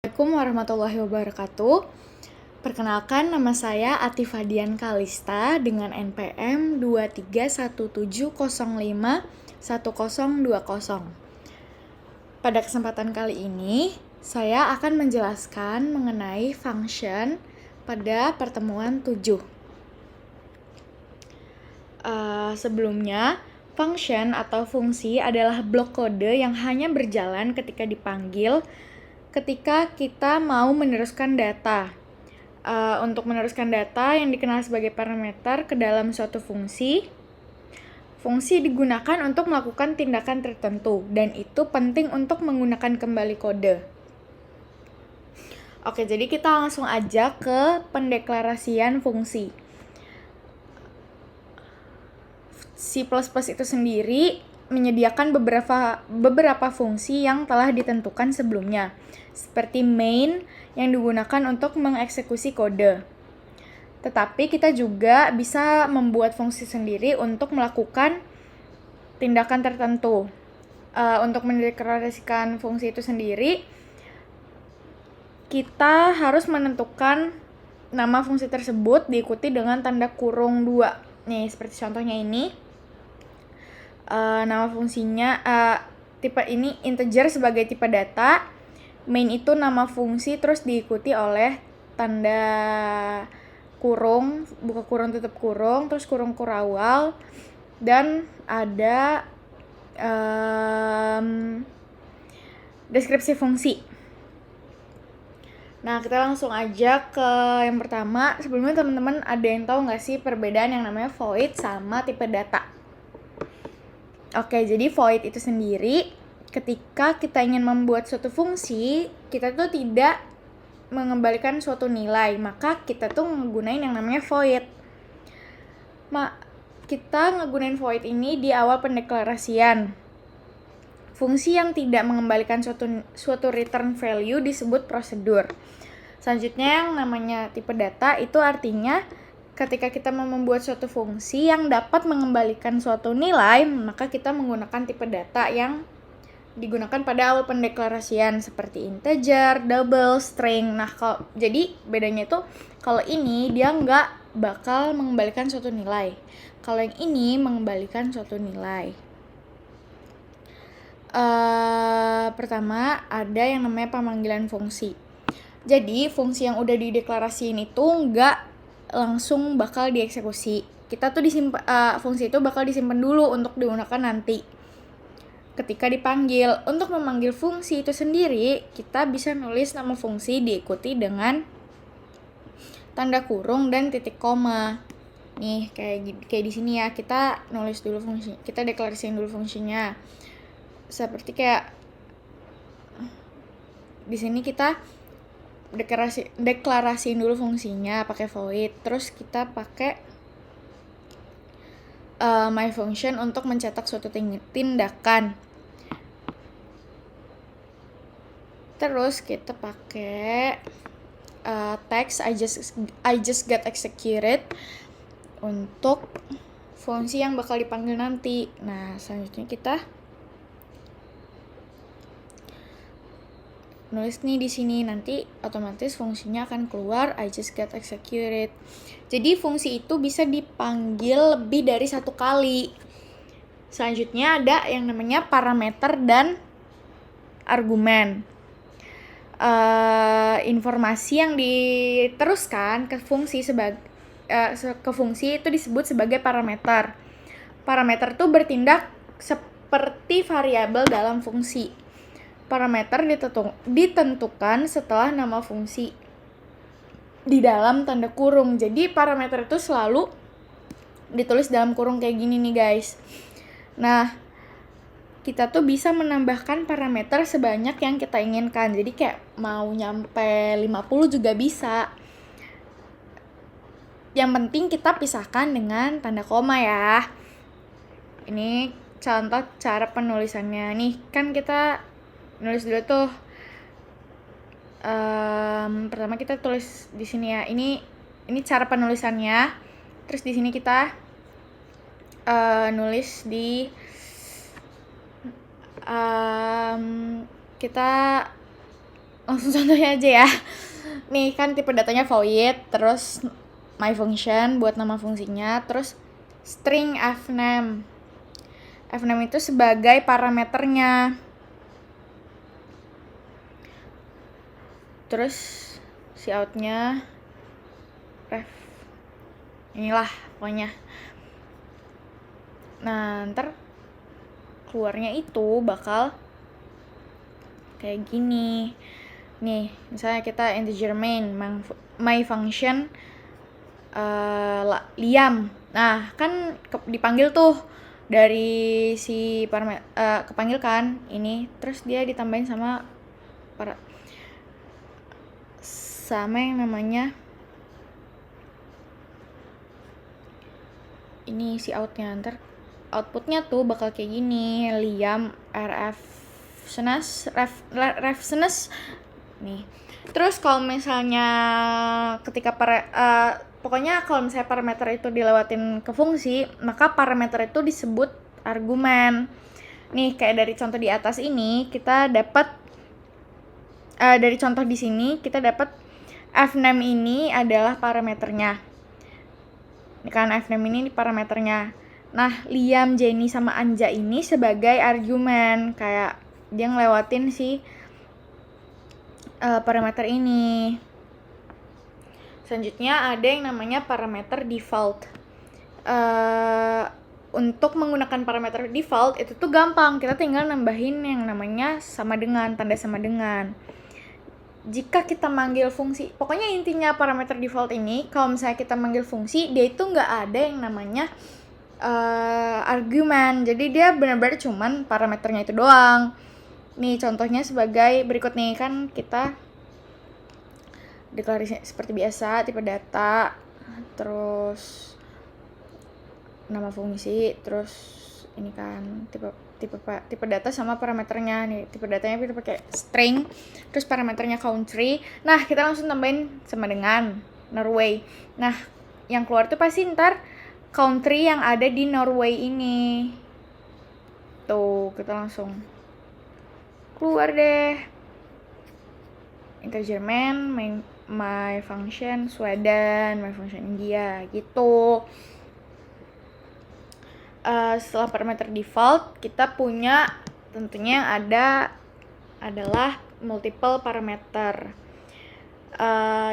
Assalamualaikum warahmatullahi wabarakatuh. Perkenalkan, nama saya Atifah Dian Kalista dengan NPM 2317051020. Pada kesempatan kali ini, saya akan menjelaskan mengenai function pada pertemuan 7. Sebelumnya, function atau fungsi adalah blok kode yang hanya berjalan ketika dipanggil ketika kita mau meneruskan data. Untuk meneruskan data yang dikenal sebagai parameter ke dalam suatu fungsi digunakan untuk melakukan tindakan tertentu, dan itu penting untuk menggunakan kembali kode. Oke, jadi kita langsung aja ke pendeklarasian fungsi. C++ itu sendiri menyediakan beberapa fungsi yang telah ditentukan sebelumnya, seperti main yang digunakan untuk mengeksekusi kode. Tetapi kita juga bisa membuat fungsi sendiri untuk melakukan tindakan tertentu. Untuk mendeklarasikan fungsi itu sendiri, kita harus menentukan nama fungsi tersebut diikuti dengan tanda kurung 2. Nih, seperti contohnya ini. Nama fungsinya tipe ini integer sebagai tipe data, main itu nama fungsi terus diikuti oleh tanda kurung, buka kurung tutup kurung, terus kurung kurawal, dan ada deskripsi fungsi. Nah, kita langsung aja ke yang pertama. Sebelumnya teman-teman ada yang tahu nggak sih perbedaan yang namanya void sama tipe data? Oke, jadi void itu sendiri ketika kita ingin membuat suatu fungsi, kita tuh tidak mengembalikan suatu nilai, maka kita tuh menggunakan yang namanya void. Kita ngegunain void ini di awal pendeklarasian. Fungsi yang tidak mengembalikan suatu return value disebut prosedur. Selanjutnya yang namanya tipe data itu artinya ketika kita mau membuat suatu fungsi yang dapat mengembalikan suatu nilai, maka kita menggunakan tipe data yang digunakan pada awal pendeklarasian seperti integer, double, string. Nah, jadi bedanya itu kalau ini dia nggak bakal mengembalikan suatu nilai. Kalau yang ini mengembalikan suatu nilai. Pertama ada yang namanya pemanggilan fungsi. Jadi fungsi yang udah dideklarasiin itu nggak langsung bakal dieksekusi. Kita tuh fungsi itu bakal disimpan dulu untuk digunakan nanti ketika dipanggil. Untuk memanggil fungsi itu sendiri, kita bisa nulis nama fungsi diikuti dengan tanda kurung dan titik koma. Nih, kayak di sini ya, kita nulis dulu fungsi, kita deklarasiin dulu fungsinya. Seperti kayak di sini kita deklarasiin dulu fungsinya pakai void, terus kita pakai my function untuk mencetak suatu tindakan. Terus kita pakai text I just get executed untuk fungsi yang bakal dipanggil nanti. Nah, selanjutnya kita nulis nih di sini, nanti otomatis fungsinya akan keluar I just get executed. Jadi fungsi itu bisa dipanggil lebih dari satu kali. Selanjutnya ada yang namanya parameter dan argumen. Informasi yang diteruskan ke fungsi itu disebut sebagai parameter. Parameter itu bertindak seperti variabel dalam fungsi. Parameter ditentukan setelah nama fungsi di dalam tanda kurung. Jadi parameter itu selalu ditulis dalam kurung kayak gini nih guys. Nah, kita tuh bisa menambahkan parameter sebanyak yang kita inginkan. Jadi kayak mau nyampe 50 juga bisa. Yang penting kita pisahkan dengan tanda koma ya. Ini contoh cara penulisannya. Nih, kan kita nulis dulu tuh. Pertama kita tulis di sini ya. Ini cara penulisannya. Terus di sini kita nulis di kita langsung contohnya aja ya. Nih kan tipe datanya void, terus my function buat nama fungsinya, terus string fname. Fname itu sebagai parameternya. Terus si outnya ref. Inilah pokoknya. Nah, ntar keluarnya itu bakal kayak gini. Nih, misalnya kita integer main, my function Liam. Nah, kan dipanggil tuh dari si kepanggil kan ini, terus dia ditambahin sama yang namanya ini si outnya. Ntar outputnya tuh bakal kayak gini, Liam ref seness nih. Terus kalau misalnya ketika pokoknya kalau misalnya parameter itu dilewatin ke fungsi, maka parameter itu disebut argumen. Nih kayak dari contoh di atas ini kita dapat dari contoh di sini kita dapat fname ini adalah parameternya. Ini kan fname ini parameternya. Nah, Liam, Jenny sama Anja ini sebagai argumen, kayak dia ngelewatin si parameter ini. Selanjutnya ada yang namanya parameter default. Untuk menggunakan parameter default itu tuh gampang, kita tinggal nambahin yang namanya sama dengan, tanda sama dengan. Jika kita manggil fungsi, pokoknya intinya parameter default ini, kalau misalnya kita manggil fungsi, dia itu nggak ada yang namanya argumen, jadi dia benar-benar cuman parameternya itu doang. Nih contohnya sebagai berikut nih, kan kita deklarasi seperti biasa, tipe data, terus nama fungsi, terus ini kan tipe data sama parameternya. Nih tipe datanya kita pakai string, terus parameternya country. Nah kita langsung tambahin sama dengan Norway. Nah yang keluar tuh pasti ntar country yang ada di Norway ini. Tuh kita langsung keluar deh. Integer main, my function Sweden, my function India gitu. Setelah parameter default, kita punya tentunya yang ada adalah multiple parameter.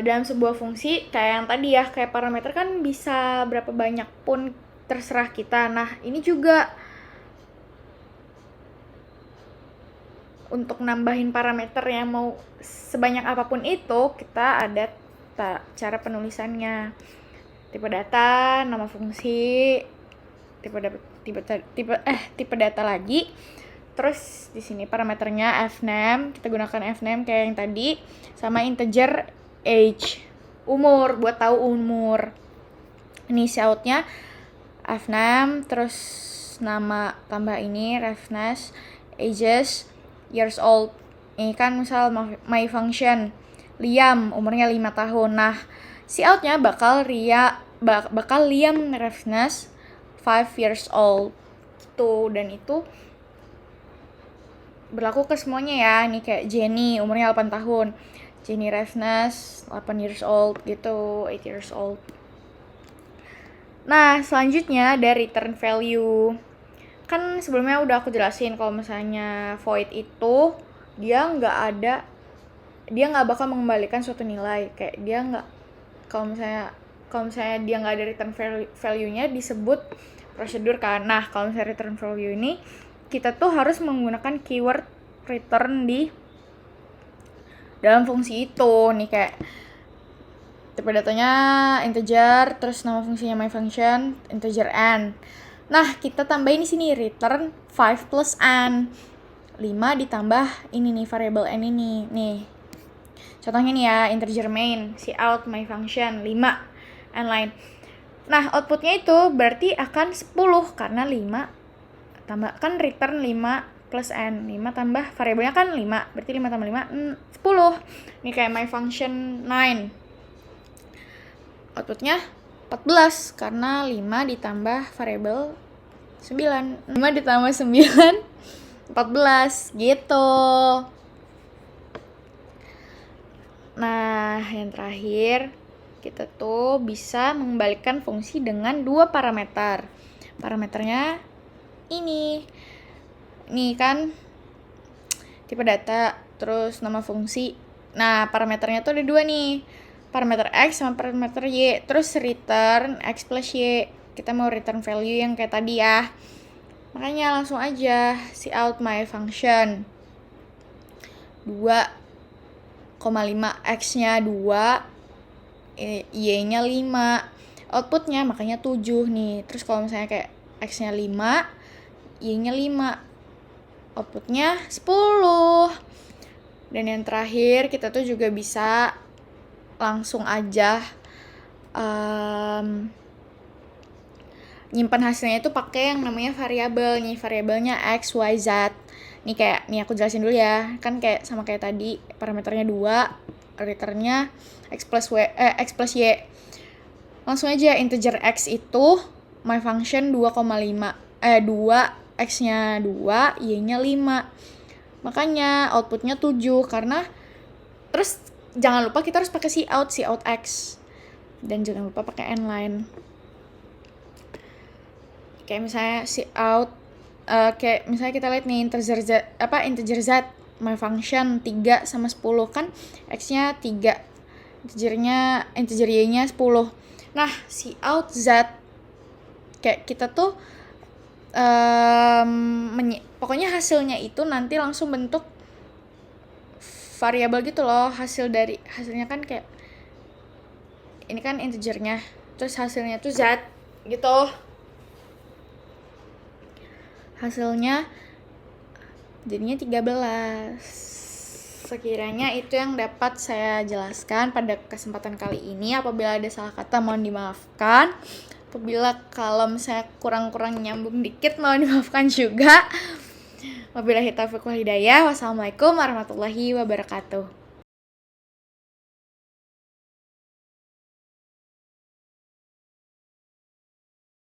Dalam sebuah fungsi kayak yang tadi ya, kayak parameter kan bisa berapa banyak pun terserah kita. Nah ini juga untuk nambahin parameter yang mau sebanyak apapun itu, kita ada cara penulisannya. Tipe data, nama fungsi, tipe data lagi. Terus di sini parameternya fname, kita gunakan fname kayak yang tadi, sama integer age, umur, buat tahu umur. Ini shoutnya fname, terus nama tambah ini refness, ages, years old. Ini kan misal my function Liam, umurnya 5 tahun. Nah si outnya bakal Liam refness 5 years old gitu. Dan itu berlaku ke semuanya ya. Ini kayak Jenny, umurnya 8 tahun, Jenny refness 8 years old gitu, 8 years old. Nah selanjutnya ada return value. Kan sebelumnya udah aku jelasin kalau misalnya void itu dia nggak bakal mengembalikan suatu nilai. Kayak dia nggak, kalau misalnya dia nggak ada return value-nya disebut prosedur kan. Nah kalau misalnya return value ini kita tuh harus menggunakan keyword return di dalam fungsi itu. Nih kayak tipe datanya integer, terus nama fungsinya my function integer n. Nah kita tambahin di sini return 5 plus n, 5 ditambah ini nih variable n ini. Nih contohnya nih ya, integer main, cout my function 5 n line. Nah outputnya itu berarti akan 10 karena 5 tambah kan return 5 plus n, 5 tambah variabelnya kan 5, berarti 5 tambah 5 10. Ini kayak my function 9, outputnya 14 karena 5 ditambah variabel 9, 5 ditambah 9 14 gitu. Nah, yang terakhir, kita tuh bisa mengembalikan fungsi dengan 2 parameter. Parameternya ini. Nih kan tipe data, terus nama fungsi. Nah, parameternya tuh ada 2 nih. Parameter X sama parameter Y. Terus return X plus Y. Kita mau return value yang kayak tadi ya. Makanya langsung aja cout my function. 2,5 X-nya 2, Y-nya 5. Outputnya makanya 7 nih. Terus kalau misalnya kayak X-nya 5, Y-nya 5. Outputnya 10. Dan yang terakhir kita tuh juga bisa langsung aja nyimpan hasilnya itu pakai yang namanya variabel nih, variabelnya x, y, z. Nih aku jelasin dulu ya. Kan kayak sama kayak tadi, parameternya 2, returnnya x plus y. Langsung aja integer x itu my function 2, x-nya 2, y-nya 5. Makanya outputnya 7 karena terus jangan lupa kita harus pakai cout x. Dan jangan lupa pakai n-line. Kayak misalnya cout kayak misalnya kita lihat nih integer z my function 3 sama 10 kan x-nya 3, integer y-nya 10. Nah, cout z kayak kita tuh pokoknya hasilnya itu nanti langsung bentuk variabel gitu loh. Hasilnya kan kayak ini kan integernya, terus hasilnya tuh z gitu. Hasilnya jadinya 13. Sekiranya itu yang dapat saya jelaskan pada kesempatan kali ini. Apabila ada salah kata mohon dimaafkan. Apabila kalau misalnya kurang-kurang nyambung dikit mohon dimaafkan juga. Wabillahi taufiq wal hidayah. Wassalamualaikum warahmatullahi wabarakatuh.